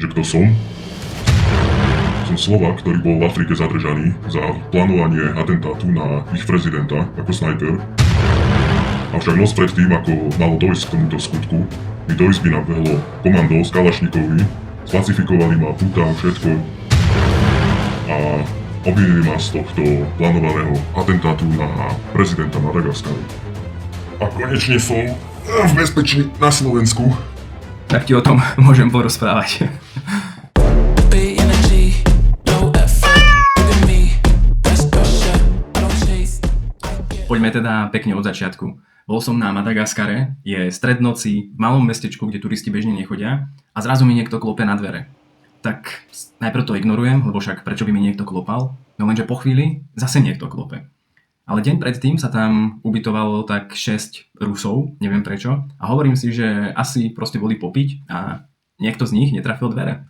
že kto som? Som Slovák, ktorý bol v Afrike zadržaný za plánovanie atentátu na ich prezidenta ako snajper. Avšak noc predtým, ako malo dojsť k tomuto skutku, mi do izby nabehlo komando z Kalašnikovy, spacifikovali ma puta, všetko a obvinili ma z tohto plánovaného atentátu na prezidenta Madagaskaru. A konečne som v bezpečí na Slovensku. Tak ti o tom môžem porozprávať. Poďme teda pekne od začiatku. Bol som na Madagaskare, je stred noci v malom mestečku, kde turisti bežne nechodia a zrazu mi niekto klope na dvere. Tak najprv to ignorujem, lebo však prečo by mi niekto klopal, no lenže po chvíli zase niekto klope. Ale deň predtým sa tam ubytovalo tak 6 Rusov, neviem prečo, a hovorím si, že asi proste boli popiť a niekto z nich netrafil dvere.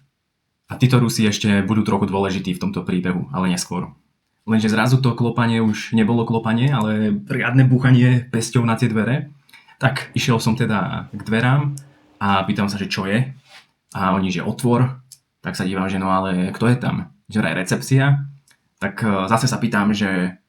A títo Rusi ešte budú trochu dôležití v tomto príbehu, ale neskôr. Lenže zrazu to klopanie už nebolo klopanie, ale riadne búchanie pesťou na tie dvere. Tak išiel som teda k dverám a pýtam sa, že čo je. A oni, že otvor. Tak sa dívam, že no ale kto je tam? Že vraj recepcia. Tak zase sa pýtam, že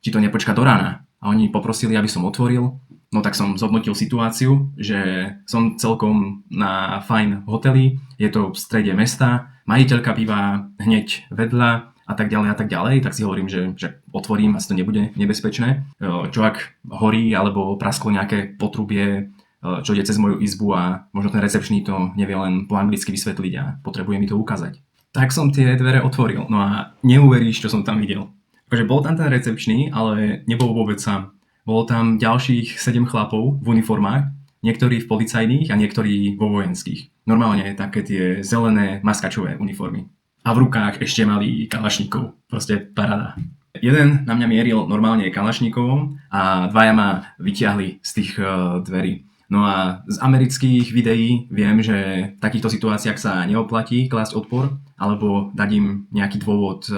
či to nepočká do rána. A oni poprosili, aby som otvoril. No tak som zhodnotil situáciu, že som celkom na fajn hoteli. Je to v strede mesta. Majiteľka býva hneď vedľa a tak ďalej, tak si hovorím, že otvorím, asi to nebude nebezpečné. Čo ak horí alebo prasklo nejaké potrubie, čo ide cez moju izbu a možno ten recepčný to nevie len po anglicky vysvetliť a potrebuje mi to ukázať. Tak som tie dvere otvoril, no a neuveríš, čo som tam videl. Akože bol tam ten recepčný, ale nebol vôbec sám. Bolo tam ďalších 7 chlapov v uniformách, niektorí v policajných a niektorí vo vojenských. Normálne také tie zelené maskačové uniformy. A v rukách ešte mali kalašníkov. Proste paráda. Jeden na mňa mieril normálne kalašníkovom a dvaja ma vyťahli z tých dverí. No a z amerických videí viem, že v takýchto situáciách sa neoplatí klásť odpor alebo dať im nejaký dôvod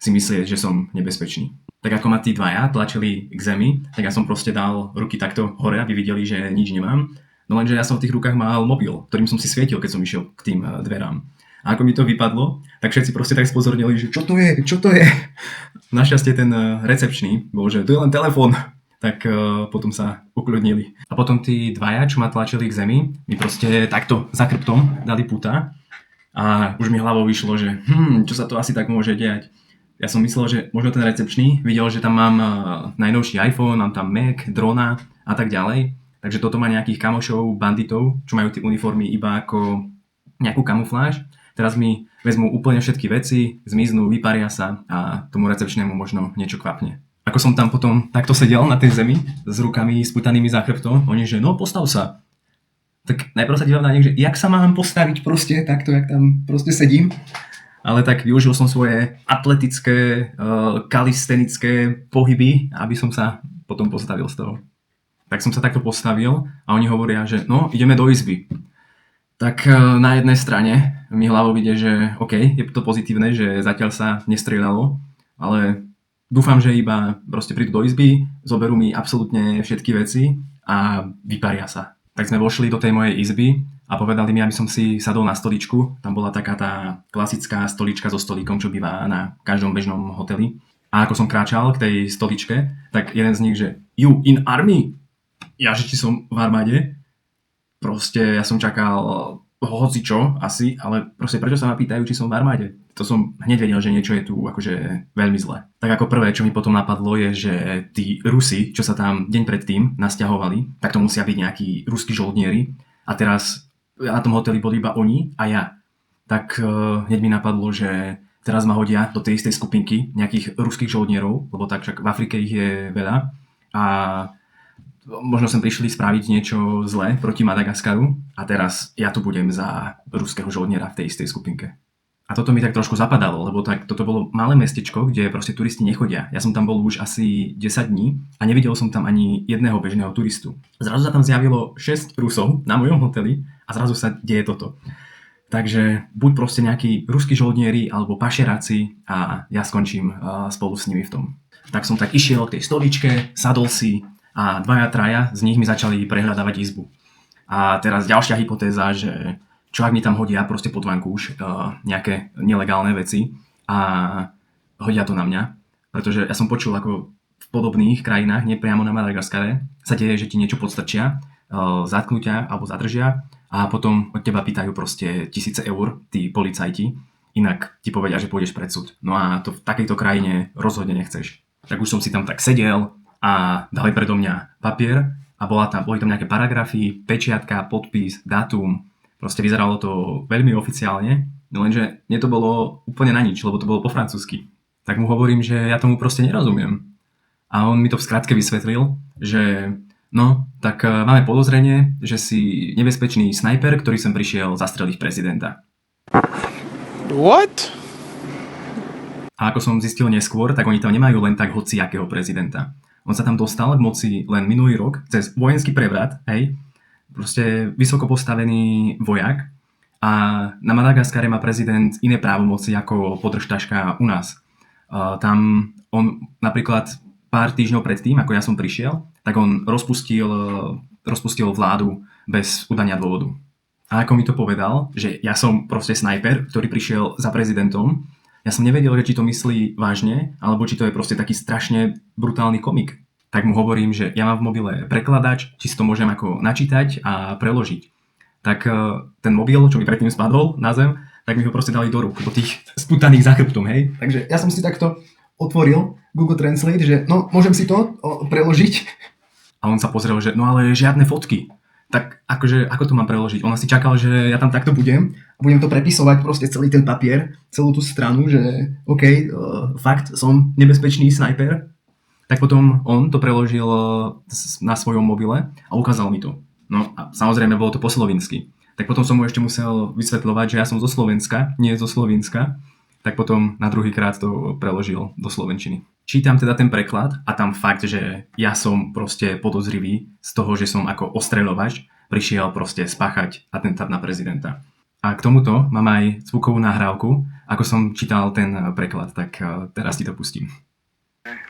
si myslieť, že som nebezpečný. Tak ako ma tí dvaja tlačili k zemi, tak ja som proste dal ruky takto hore, aby videli, že nič nemám. No lenže ja som v tých rukách mal mobil, ktorým som si svietil, keď som išiel k tým dverám. A ako mi to vypadlo, tak všetci proste tak spozornili, že čo to je? Našťastie ten recepčný bol, že to je len telefón. Tak potom sa ukľudnili. A potom tí dvaja, čo ma tlačili k zemi, mi proste takto za chrbtom dali puta. A už mi hlavou vyšlo, že čo sa to asi tak môže diať. Ja som myslel, že možno ten recepčný videl, že tam mám najnovší iPhone, mám tam Mac, drona a tak ďalej. Takže toto má nejakých kamošov, banditov, čo majú tie uniformy iba ako nejakú kamufláž. Teraz mi vezmú úplne všetky veci, zmiznú, vyparia sa a tomu recepčnému možno niečo kvapne. Ako som tam potom takto sedel na tej zemi s rukami sputanými za chrbtom, oni že no postav sa. Tak najprv sa dívam na nich, že jak sa mám postaviť proste takto, jak tam proste sedím. Ale tak využil som svoje atletické, kalistenické pohyby, aby som sa potom postavil z toho. Tak som sa takto postavil a oni hovoria, že no ideme do izby. Tak na jednej strane mi hlavou ide, že OK, je to pozitívne, že zatiaľ sa nestrieľalo, ale dúfam, že iba proste prídu do izby, zoberú mi absolútne všetky veci a vyparia sa. Tak sme vošli do tej mojej izby a povedali mi, aby som si sadol na stoličku. Tam bola taká tá klasická stolička so stolíkom, čo býva na každom bežnom hoteli. A ako som kráčal k tej stoličke, tak jeden z nich, že You in army? Ja, že či som v armáde? Proste ja som čakal hocičo asi, ale proste prečo sa ma pýtajú, či som v armáde? To som hneď vedel, že niečo je tu akože veľmi zlé. Tak ako prvé, čo mi potom napadlo je, že tí Rusi, čo sa tam deň predtým nasťahovali, tak to musia byť nejakí ruskí žoldnieri a teraz na tom hoteli boli iba oni a ja. Tak hneď mi napadlo, že teraz ma hodia do tej istej skupinky nejakých ruských žoldnierov, lebo tak však v Afrike ich je veľa a možno sem prišli spraviť niečo zlé proti Madagaskaru a teraz ja tu budem za ruského žoldniera v tej istej skupinke. A toto mi tak trošku zapadalo, lebo tak toto bolo malé mestečko, kde proste turisti nechodia. Ja som tam bol už asi 10 dní a nevidel som tam ani jedného bežného turistu. Zrazu sa tam zjavilo 6 Rusov na mojom hoteli a zrazu sa deje toto. Takže buď proste nejakí ruskí žoldnieri alebo pašeráci a ja skončím spolu s nimi v tom. Tak som tak išiel k tej stoličke, sadol si a dvaja, traja z nich mi začali prehľadávať izbu. A teraz ďalšia hypotéza, že čo ak mi tam hodia proste pod vankúš nejaké nelegálne veci a hodia to na mňa. Pretože ja som počul, ako v podobných krajinách, nie priamo na Madagaskare, sa deje, že ti niečo podstrčia, zatknú ťa alebo zadržia a potom od teba pýtajú proste 1000 eur tí policajti, inak ti povedia, že pôjdeš pred súd. No a to v takejto krajine rozhodne nechceš. Tak už som si tam tak sedel a dali predo mňa papier a boli tam nejaké paragrafy, pečiatka, podpis, dátum. Proste vyzeralo to veľmi oficiálne, no lenže mne to bolo úplne na nič, lebo to bolo po francúzsky. Tak mu hovorím, že ja tomu proste nerozumiem. A on mi to v skratke vysvetlil, že no, tak máme podozrenie, že si nebezpečný snajper, ktorý sem prišiel zastreliť prezidenta. What? A ako som zistil neskôr, tak oni tam nemajú len tak hociakého prezidenta. On sa tam dostal k moci len minulý rok cez vojenský prevrat, hej, proste vysoko postavený vojak a na Madagaskare má prezident iné právomoci ako podržtaška u nás. Tam on napríklad pár týždňov predtým, ako ja som prišiel, tak on rozpustil vládu bez udania dôvodu. A ako mi to povedal, že ja som proste snajper, ktorý prišiel za prezidentom, ja som nevedel, či to myslí vážne, alebo či to je proste taký strašne brutálny komik. Tak mu hovorím, že ja mám v mobile prekladač, či si to môžem ako načítať a preložiť. Tak ten mobil, čo mi predtým spadol na zem, tak mi ho proste dali do rúk, do tých sputaných za chrbtom, hej. Takže ja som si takto otvoril Google Translate, že no, môžem si to preložiť. A on sa pozrel, že no ale žiadne fotky. Tak akože, ako to mám preložiť? On asi čakal, že ja tam takto budem a budem to prepisovať proste celý ten papier, celú tú stranu, že OK, fakt, som nebezpečný snajper. Tak potom on to preložil na svojom mobile a ukázal mi to. No a samozrejme bolo to po slovinsky. Tak potom som mu ešte musel vysvetľovať, že ja som zo Slovenska, nie zo Slovenska. Tak potom na druhý krát to preložil do slovenčiny. Čítam teda ten preklad a tam fakt, že ja som proste podozrivý z toho, že som ako ostreľovač prišiel proste spáchať atentát na prezidenta. A k tomuto mám aj zvukovú nahrávku, ako som čítal ten preklad, tak teraz ti to pustím.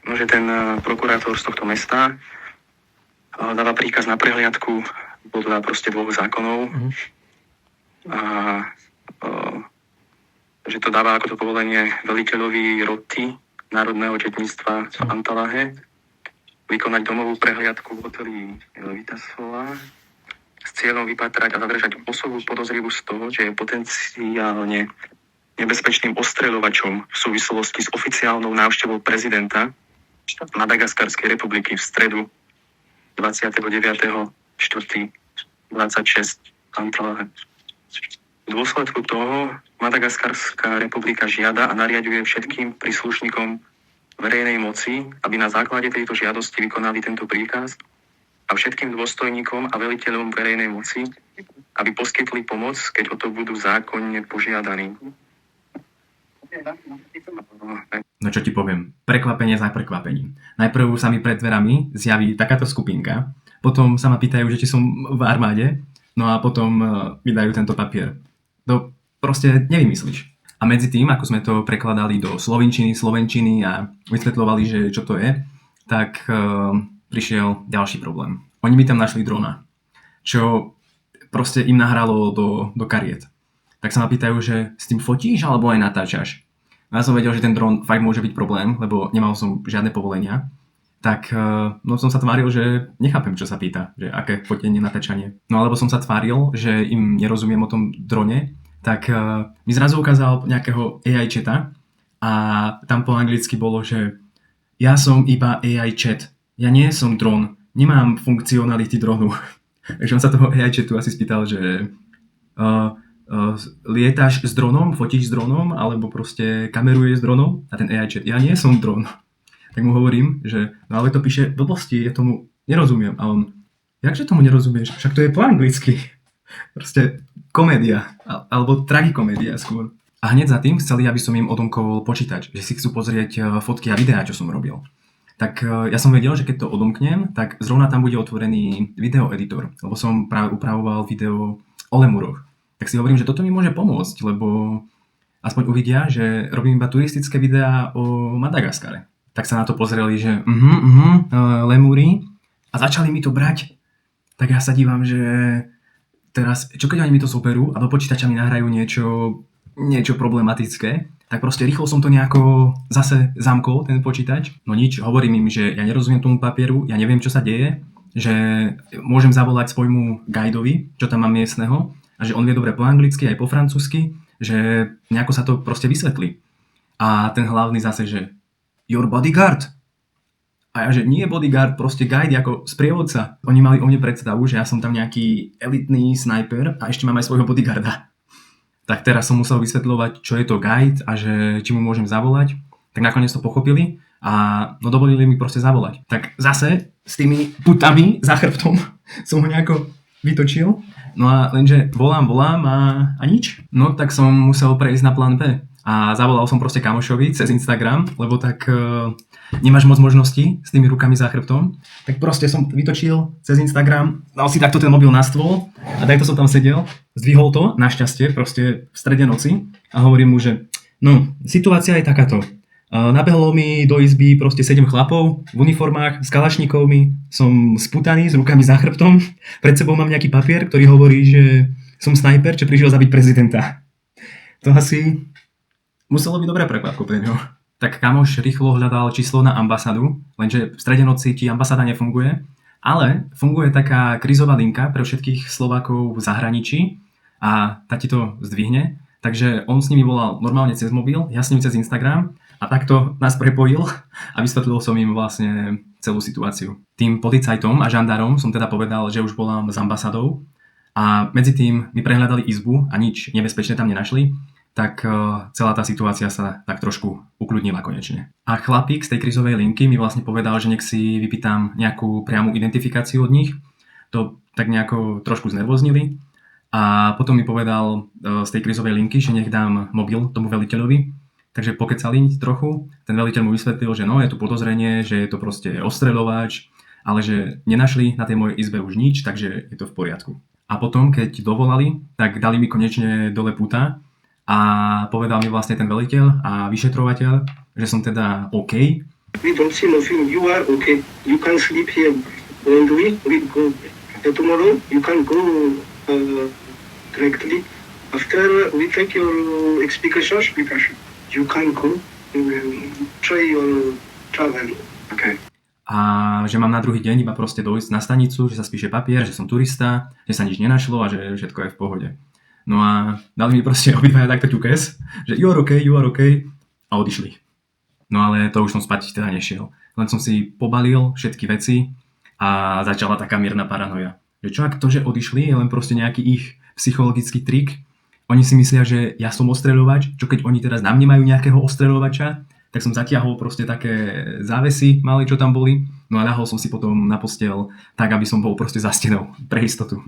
No, že ten prokurátor z tohto mesta dáva príkaz na prehliadku podľa proste dvoch zákonov a že to dáva ako to povolenie veliteľovi roty národného četníctva v Antalahe vykonať domovú prehliadku v hoteli Vitasola s cieľom vypatrať a zadržať osobu podozrivú z toho, že je potenciálne nebezpečným ostreľovačom v súvislosti s oficiálnou návštevou prezidenta Madagaskarskej republiky v stredu 29.4.26 v Antalahe. V dôsledku toho Madagaskarská republika žiada a nariaďuje všetkým príslušníkom verejnej moci, aby na základe tejto žiadosti vykonali tento príkaz a všetkým dôstojníkom a veliteľom verejnej moci, aby poskytli pomoc, keď o to budú zákonne požiadaní. No čo ti poviem, prekvapenie za prekvapením. Najprv sa mi pred dverami zjaví takáto skupinka, potom sa ma pýtajú, že či som v armáde, no a potom mi dajú tento papier. To proste nevymyslíš. A medzi tým, ako sme to prekladali do slovenčiny a vysvetľovali, že čo to je, tak prišiel ďalší problém. Oni mi tam našli drona, čo proste im nahralo do kariet. Tak sa ma pýtajú, že s tým fotíš alebo aj natáčaš? No ja som vedel, že ten dron fakt môže byť problém, lebo nemal som žiadne povolenia. Tak no som sa tváril, že nechápem, čo sa pýta, že aké fotenie, natáčanie. No alebo som sa tváril, že im nerozumiem o tom drone, tak mi zrazu ukázal nejakého AI chata a tam po anglicky bolo, že ja som iba AI chat, ja nie som dron, nemám funkcionality dronu. Takže on sa toho AI chatu asi spýtal, že lietaš s dronom, fotíš s dronom, alebo proste kameruješ s dronom a ten AI chat, ja nie som dron. Tak mu hovorím, že no ale to píše blbosti, ja tomu nerozumiem. A on, jakže tomu nerozumieš? Však to je po anglicky. Proste komédia, alebo tragikomédia skôr. A hneď za tým chceli, aby som im odomkol počítač, že si chcú pozrieť fotky a videá, čo som robil. Tak ja som vedel, že keď to odomknem, tak zrovna tam bude otvorený videoeditor, lebo som práve upravoval video o lemuroch. Tak si hovorím, že toto mi môže pomôcť, lebo aspoň uvidia, že robím iba turistické videá o Madagaskare. Tak sa na to pozreli, že lemúry a začali mi to brať. Tak ja sa dívam, že teraz, čo keď oni mi to zoberú a do počítača mi nahrajú niečo problematické, tak proste rýchlo som to nejako zase zamkol, ten počítač. No nič, hovorím im, že ja nerozumiem tomu papieru, ja neviem, čo sa deje, že môžem zavolať svojmu guidovi, čo tam mám miestneho, a že on vie dobre po anglicky aj po francúzsky, že nejako sa to proste vysvetlí. A ten hlavný zase, že your bodyguard. A ja, že nie bodyguard, proste guide ako sprievodca. Oni mali o mne predstavu, že ja som tam nejaký elitný snajper a ešte mám aj svojho bodyguarda. Tak teraz som musel vysvetľovať, čo je to guide a že či mu môžem zavolať. Tak nakoniec to pochopili a no dovolili mi proste zavolať. Tak zase s tými putami za chrbtom som ho nejako vytočil. No a lenže volám a nič. No tak som musel prejsť na plán B. A zavolal som proste kamošovi cez Instagram, lebo tak nemáš moc možností s tými rukami za chrbtom. Tak proste som vytočil cez Instagram, dal si takto ten mobil na stôl a takto som tam sedel, zdvihol to, našťastie, proste v strede noci a hovorím mu, že no, situácia je takáto. Nabehlo mi do izby proste 7 chlapov v uniformách s kalašníkovmi, som sputaný s rukami za chrbtom, pred sebou mám nejaký papier, ktorý hovorí, že som snajper, čo prišiel zabiť prezidenta. To asi muselo byť dobré prekvapko pre ňo. Tak kamoš rýchlo hľadal číslo na ambasádu, lenže v strede noci ti ambasáda nefunguje, ale funguje taká krízová linka pre všetkých Slovákov v zahraničí a tá ti to zdvihne. Takže on s nimi volal normálne cez mobil, ja s ním cez Instagram a takto nás prepojil a vysvetlil som im vlastne celú situáciu. Tým policajtom a žandárom som teda povedal, že už volám s ambasádou a medzi tým mi prehľadali izbu a nič nebezpečné tam nenašli, tak celá tá situácia sa tak trošku ukľudnila konečne. A chlapík z tej krízovej linky mi vlastne povedal, že nech si vypýtam nejakú priamu identifikáciu od nich. To tak nejako trošku znervoznili. A potom mi povedal z tej krízovej linky, že nech dám mobil tomu veliteľovi. Takže pokecali trochu. Ten veliteľ mu vysvetlil, že no, je tu podozrenie, že je to proste ostreľovač, ale že nenašli na tej mojej izbe už nič, takže je to v poriadku. A potom, keď dovolali, tak dali mi konečne dole puta a povedal mi vlastne ten veliteľ a vyšetrovateľ, že som teda OK. We don't see nothing. You are okay. You can sleep here. And we go tomorrow. You can go directly. After we take your explications, you can go try your travel. Okay. A že mám na druhý deň iba proste dojsť na stanicu, že sa spíše papier, že som turista, že sa nič nenašlo a že všetko je v pohode. No a dali mi proste obidvaja takto ťukes, že you are okay a odišli. No ale to už som spať teda nešiel. Len som si pobalil všetky veci a začala taká mierna paranoja. Že čo ak to, že odišli, je len proste nejaký ich psychologický trik. Oni si myslia, že ja som ostreľovač, čo keď oni teraz na mne majú nejakého ostreľovača, tak som zatiahol proste také závesy malé, čo tam boli. No a ľahol som si potom na posteľ tak, aby som bol proste za stenou pre istotu.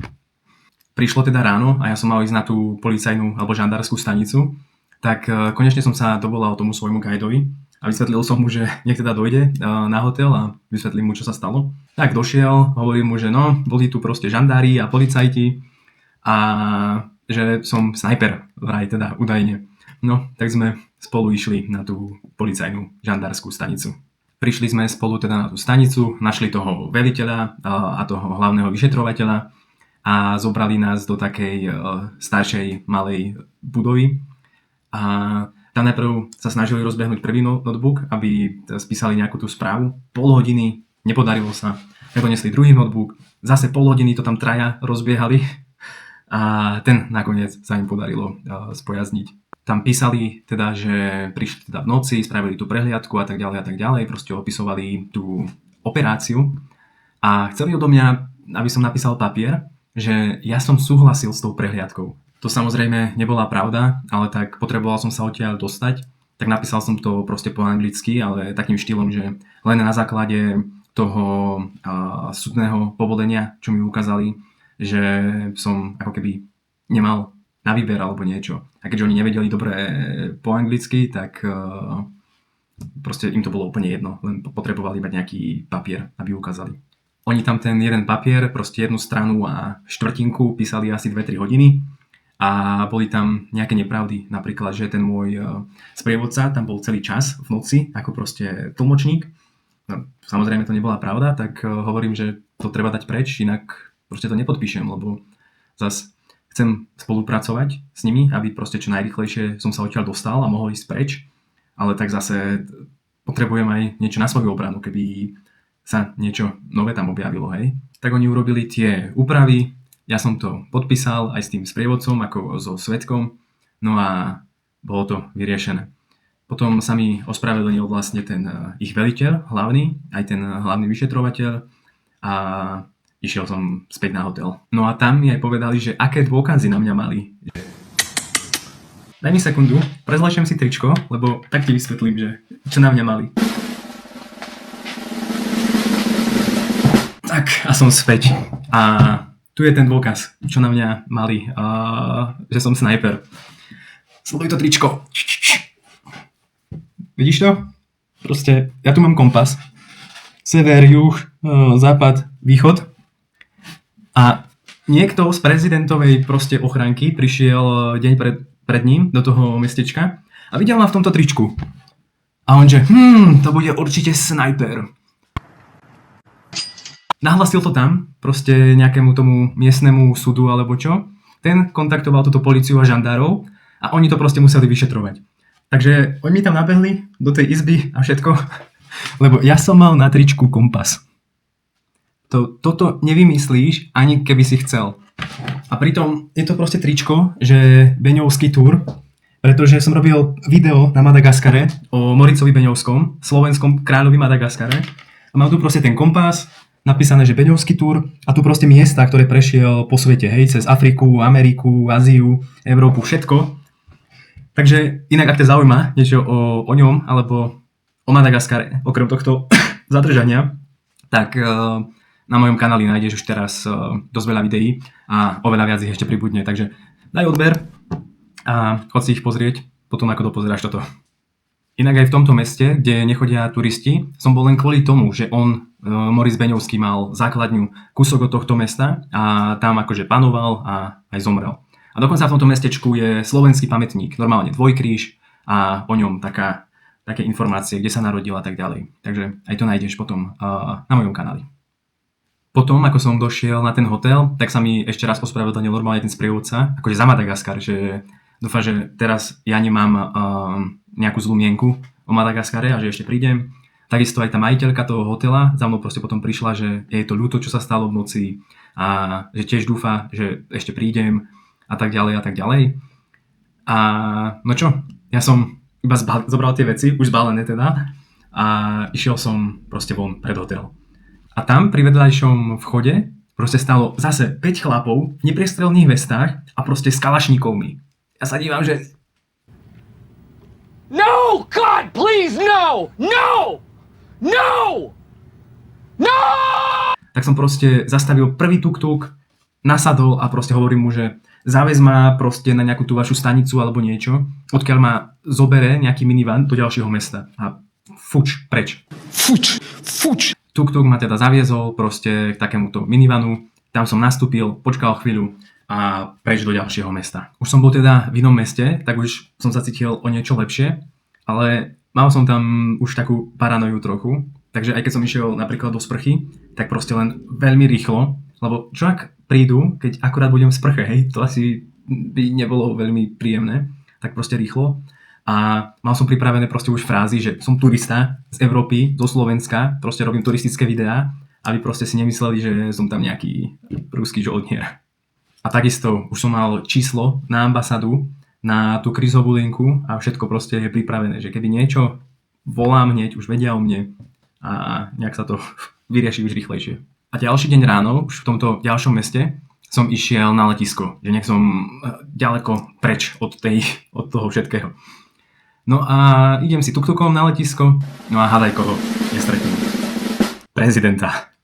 Prišlo teda ráno a ja som mal ísť na tú policajnú alebo žandárskú stanicu, tak konečne som sa dovolal tomu svojmu guidovi a vysvetlil som mu, že nech teda dojde na hotel a vysvetlím mu, čo sa stalo. Tak došiel, hovorím mu, že no, boli tu proste žandári a policajti a že som snajper, vraj teda údajne. No, tak sme spolu išli na tú policajnú žandárskú stanicu. Prišli sme spolu teda na tú stanicu, našli toho veliteľa a toho hlavného vyšetrovateľa a zobrali nás do takej staršej malej budovy a tam najprv sa snažili rozbehnúť prvý notebook, aby spísali nejakú tú správu. Pol hodiny, nepodarilo sa, nedonesli druhý notebook, zase pol hodiny to tam traja rozbiehali a ten nakoniec sa im podarilo spojazniť. Tam písali teda, že prišli teda v noci, spravili tú prehliadku a tak ďalej, proste opisovali tú operáciu a chceli odo mňa, aby som napísal papier, že ja som súhlasil s tou prehliadkou. To samozrejme nebola pravda, ale tak potreboval som sa odtiaľ dostať, tak napísal som to proste po anglicky, ale takým štýlom, že len na základe toho súdneho povolenia, čo mi ukázali, že som ako keby nemal na výber alebo niečo. A keďže oni nevedeli dobre po anglicky, tak proste im to bolo úplne jedno, len potrebovali mať nejaký papier, aby ukázali. Oni tam ten jeden papier, proste jednu stranu a štvrtinku písali asi 2-3 hodiny a boli tam nejaké nepravdy. Napríklad, že ten môj sprievodca tam bol celý čas v noci, ako proste tlmočník. No, samozrejme to nebola pravda, tak hovorím, že to treba dať preč, inak proste to nepodpíšem, lebo zas chcem spolupracovať s nimi, aby proste čo najrýchlejšie som sa odtiaľ dostal a mohol ísť preč, ale tak zase potrebujem aj niečo na svoju obranu, keby sa niečo nové tam objavilo, hej. Tak oni urobili tie úpravy, ja som to podpísal aj s tým sprievodcom, ako so svedkom, no a bolo to vyriešené. Potom sa mi ospravedlnil vlastne ten ich veliteľ hlavný, aj ten hlavný vyšetrovateľ a išiel som späť na hotel. No a tam mi aj povedali, že aké dôkazy na mňa mali. Daj mi sekundu, prezlečiem si tričko, lebo tak ti vysvetlím, že čo na mňa mali. Tak, a som späť. A tu je ten dôkaz, čo na mňa mali, že som snajper. Sleduj to tričko. Vidíš to? Proste, ja tu mám kompas. Sever, juh, západ, východ. A niekto z prezidentovej proste ochranky prišiel deň pred ním do toho mestečka a videl ma v tomto tričku. A on že, to bude určite snajper. Nahlasil to tam, proste nejakému tomu miestnemu súdu alebo čo. Ten kontaktoval túto políciu a žandárov a oni to proste museli vyšetrovať. Takže oni mi tam nabehli do tej izby a všetko, lebo ja som mal na tričku kompas. Toto nevymyslíš, ani keby si chcel. A pritom je to proste tričko, že Beňovský túr, pretože som robil video na Madagaskare o Moricovi Beňovskom, slovenskom kráľovi Madagaskare. A mám tu proste ten kompas, napísané, že Beňovský túr a tu proste miesta, ktoré prešiel po svete, hej, cez Afriku, Ameriku, Áziu, Európu, všetko. Takže inak, ak ťa zaujíma niečo o ňom, alebo o Madagaskare, okrem tohto zadržania, tak na mojom kanáli nájdeš už teraz dosť veľa videí a oveľa viac ich ešte pribudne. Takže daj odber a chod si ich pozrieť, potom ako dopozeráš toto. Inak aj v tomto meste, kde nechodia turisti, som bol len kvôli tomu, že on, Moris Beňovský, mal základňu kúsok od tohto mesta a tam akože panoval a aj zomrel. A dokonca v tomto mestečku je slovenský pamätník, normálne dvojkríž a o ňom také informácie, kde sa narodil a tak ďalej. Takže aj to nájdeš potom na mojom kanáli. Potom, ako som došiel na ten hotel, tak sa mi ešte raz ospravedlnil normálne ten sprievodca, akože za Madagaskar, že dúfam, že teraz ja nemám nejakú zlú mienku o Madagaskare a že ešte prídem. Takisto aj tá majiteľka toho hotela za mnou proste potom prišla, že je to ľúto, čo sa stalo v noci a že tiež dúfa, že ešte prídem a tak ďalej a tak ďalej. A no čo, ja som iba zobral tie veci, už zbalené teda, a išiel som proste von pred hotel. A tam pri vedľajšom vchode proste stalo zase 5 chlapov v nepriestrelných vestách a proste s kalašníkovmi. Ja sa dívam, že... No! God, please, no! No! No! No! Tak som proste zastavil prvý tuk-tuk, nasadol a proste hovorím mu, že záväz ma proste na nejakú tú vašu stanicu alebo niečo, odkiaľ ma zobere nejaký minivan do ďalšieho mesta a fuč, preč. Fuč. Tuk-tuk ma teda zaviezol proste k takémuto minivanu, tam som nastúpil, počkal chvíľu a preč do ďalšieho mesta. Už som bol teda v inom meste, tak už som sa cítil o niečo lepšie, ale mal som tam už takú paranoju trochu, takže aj keď som išiel napríklad do sprchy, tak proste len veľmi rýchlo, lebo čo ak prídu, keď akurát budem v sprche, hej, to asi by nebolo veľmi príjemné, tak proste rýchlo. A mal som pripravené proste už frázy, že som turista z Európy, zo Slovenska, proste robím turistické videá, aby proste si nemysleli, že som tam nejaký ruský žoldnier. A takisto už som mal číslo na ambasádu, na tú krízovú linku a všetko proste je pripravené, že keby niečo volám hneď, už vedia o mne a nejak sa to vyrieši už rýchlejšie. A ďalší deň ráno, už v tomto ďalšom meste, som išiel na letisko, že nech som ďaleko preč od toho všetkého. No a idem si tuk-tukom na letisko, no a hádaj koho nestretnem. Prezidenta.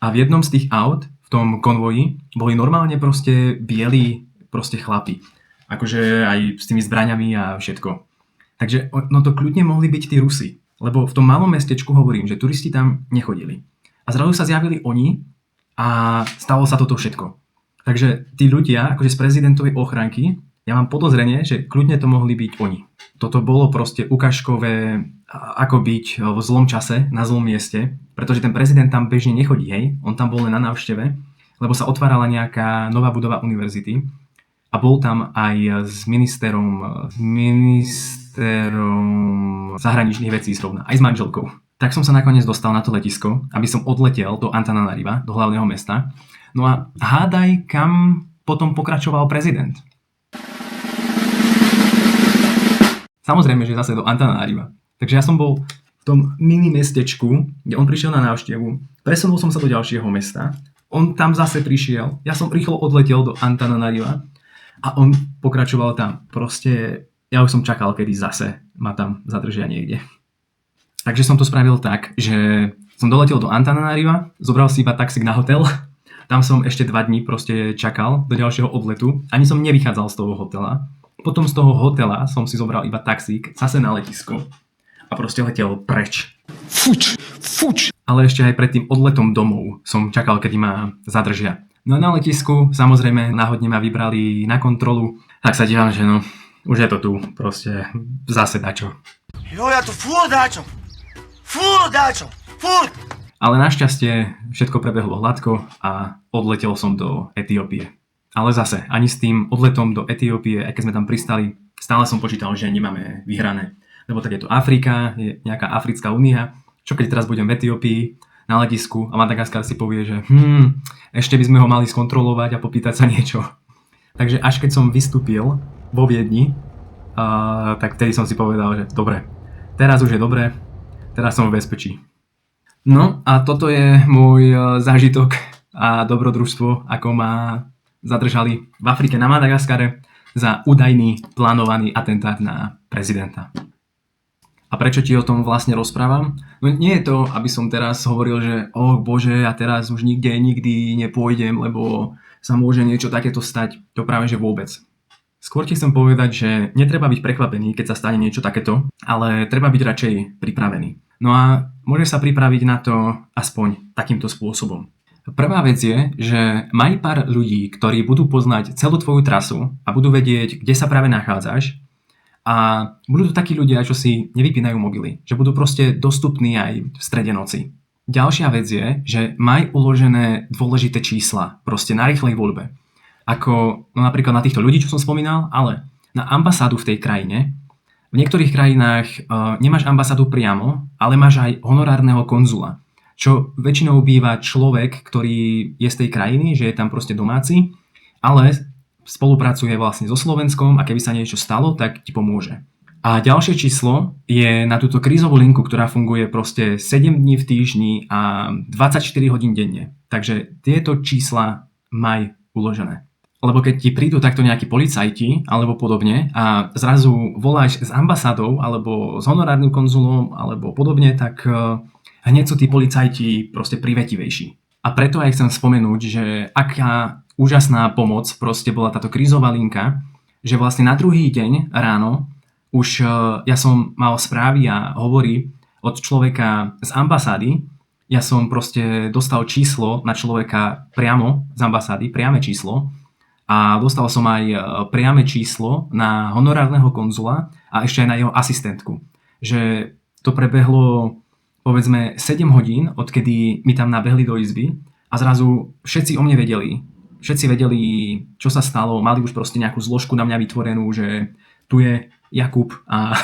A v jednom z tých aut, v tom konvoji, boli normálne proste bieli proste chlapi. Akože aj s tými zbraňami a všetko. Takže no to kľudne mohli byť tí Rusi. Lebo v tom malom mestečku hovorím, že turisti tam nechodili. A zrazu sa zjavili oni a stalo sa toto všetko. Takže tí ľudia, akože z prezidentovej ochranky, ja mám podozrenie, že kľudne to mohli byť oni. Toto bolo proste ukážkové, ako byť v zlom čase, na zlom mieste, pretože ten prezident tam bežne nechodí, hej, on tam bol len na návšteve, lebo sa otvárala nejaká nová budova univerzity a bol tam aj s ministérom zahraničných vecí zrovna, aj s manželkou. Tak som sa nakoniec dostal na to letisko, aby som odletel do Antananariva, do hlavného mesta. No a hádaj, kam potom pokračoval prezident. Samozrejme, že zase do Antananariva. Takže ja som bol v tom mini mestečku, kde on prišiel na návštevu, presunul som sa do ďalšieho mesta, on tam zase prišiel, ja som rýchlo odletel do Antananariva a on pokračoval tam. Proste ja už som čakal, kedy zase ma tam zadržia niekde. Takže som to spravil tak, že som doletel do Antananariva, zobral si iba taxík na hotel, tam som ešte 2 dní proste čakal do ďalšieho odletu, ani som nevychádzal z toho hotela. Potom z toho hotela som si zobral iba taxík zase na letisko a proste letel preč. Fuč. Ale ešte aj pred tým odletom domov som čakal, kedy ma zadržia. No a na letisku samozrejme náhodne ma vybrali na kontrolu, tak sa dívam, že no, už je to tu, proste zase dačo. Jo, ja tu furt dačo. Ale našťastie všetko prebehlo hladko a odletel som do Etiópie. Ale zase, ani s tým odletom do Etiópie, aj keď sme tam pristali, stále som počítal, že nemáme vyhrané. Lebo tak je to Afrika, je nejaká Africká únia. Čo keď teraz budem v Etiópii na letisku a Madagaskar si povie, že ešte by sme ho mali skontrolovať a popýtať sa niečo. Takže až keď som vystúpil vo Viedni, tak vtedy som si povedal, že dobre, teraz už je dobre, teraz som v bezpečí. No a toto je môj zážitok a dobrodružstvo, ako ma zadržali v Afrike na Madagaskare za údajný plánovaný atentát na prezidenta. A prečo ti o tom vlastne rozprávam? No nie je to, aby som teraz hovoril, že bože, ja teraz už nikdy nepôjdem, lebo sa môže niečo takéto stať. To práve že vôbec. Skôr ti chcem povedať, že netreba byť prekvapený, keď sa stane niečo takéto, ale treba byť radšej pripravený. No a môžeš sa pripraviť na to aspoň takýmto spôsobom. Prvá vec je, že maj pár ľudí, ktorí budú poznať celú tvoju trasu a budú vedieť, kde sa práve nachádzaš a budú to takí ľudia, čo si nevypínajú mobily, že budú proste dostupní aj v strede noci. Ďalšia vec je, že maj uložené dôležité čísla proste na rýchlej voľbe. Ako napríklad na týchto ľudí, čo som spomínal, ale na ambasádu v tej krajine. V niektorých krajinách nemáš ambasádu priamo, ale máš aj honorárneho konzula. Čo väčšinou býva človek, ktorý je z tej krajiny, že je tam proste domáci, ale spolupracuje vlastne so Slovenskom a keby sa niečo stalo, tak ti pomôže. A ďalšie číslo je na túto krízovú linku, ktorá funguje proste 7 dní v týždni a 24 hodín denne. Takže tieto čísla maj uložené. Lebo keď ti prídu takto nejakí policajti alebo podobne a zrazu voláš s ambasádou alebo s honorárnym konzulom alebo podobne, tak hneď sú tí policajti proste privetivejší. A preto aj chcem spomenúť, že aká úžasná pomoc proste bola táto krízová linka, že vlastne na druhý deň ráno už ja som mal správy a hovory od človeka z ambasády. Ja som proste dostal číslo na človeka priamo z ambasády, priame číslo. A dostal som aj priame číslo na honorárneho konzula a ešte aj na jeho asistentku. Že to prebehlo povedzme 7 hodín, odkedy mi tam nabehli do izby a zrazu všetci o mne vedeli. Všetci vedeli, čo sa stalo, mali už proste nejakú zložku na mňa vytvorenú, že tu je Jakub a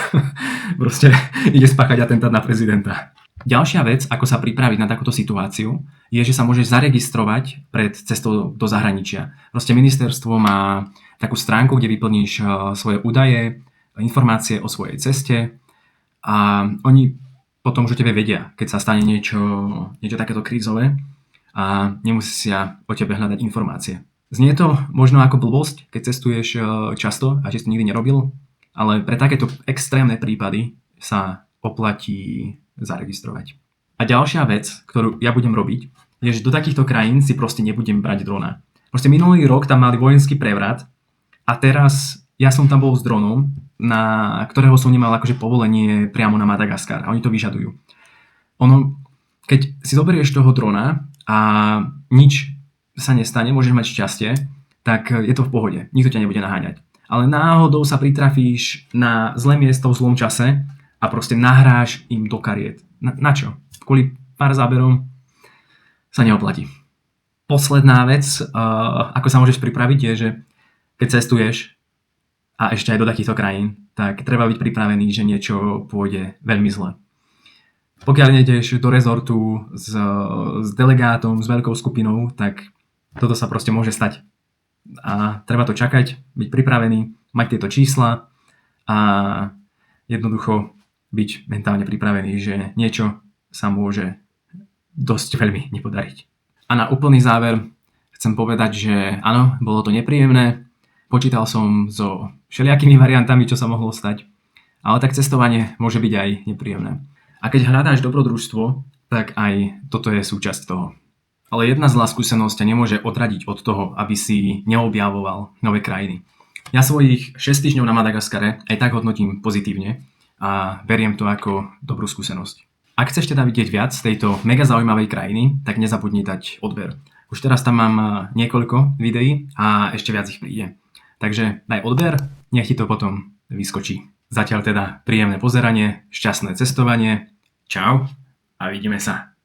proste ide spáchať atentát na prezidenta. Ďalšia vec, ako sa pripraviť na takúto situáciu, je, že sa môžeš zaregistrovať pred cestou do zahraničia. Proste ministerstvo má takú stránku, kde vyplníš svoje údaje, informácie o svojej ceste a oni potom už o tebe vedia, keď sa stane niečo takéto krízové a nemusia o tebe hľadať informácie. Znie to možno ako blbosť, keď cestuješ často a že si to nikdy nerobil, ale pre takéto extrémne prípady sa oplatí zaregistrovať. A ďalšia vec, ktorú ja budem robiť, je, že do takýchto krajín si proste nebudem brať drona. Proste minulý rok tam mali vojenský prevrat a teraz ja som tam bol s dronom, na ktorého som nemal akože povolenie priamo na Madagaskar a oni to vyžadujú. Ono, keď si zoberieš toho drona a nič sa nestane, môžeš mať šťastie, tak je to v pohode, nikto ťa nebude naháňať. Ale náhodou sa pritrafíš na zlé miesto v zlom čase a proste nahráš im do kariet. Na čo? Kvôli pár záberom sa neoplatí. Posledná vec, ako sa môžeš pripraviť, je, že keď cestuješ a ešte aj do takýchto krajín, tak treba byť pripravený, že niečo pôjde veľmi zle. Pokiaľ ideš do rezortu s delegátom, s veľkou skupinou, tak toto sa proste môže stať. A treba to čakať, byť pripravený, mať tieto čísla a jednoducho byť mentálne pripravený, že niečo sa môže dosť veľmi nepodariť. A na úplný záver chcem povedať, že áno, bolo to nepríjemné, počítal som so všelijakými variantami, čo sa mohlo stať, ale tak cestovanie môže byť aj nepríjemné. A keď hľadáš dobrodružstvo, tak aj toto je súčasť toho. Ale jedna zlá skúsenosť ťa nemôže odradiť od toho, aby si neobjavoval nové krajiny. Ja svojich 6 týždňov na Madagaskare aj tak hodnotím pozitívne a beriem to ako dobrú skúsenosť. Ak chceš teda vidieť viac z tejto mega zaujímavej krajiny, tak nezabudni dať odber. Už teraz tam mám niekoľko videí a ešte viac ich príde. Takže daj odber, nech ti to potom vyskočí. Zatiaľ teda príjemné pozeranie, šťastné cestovanie. Čau a vidíme sa.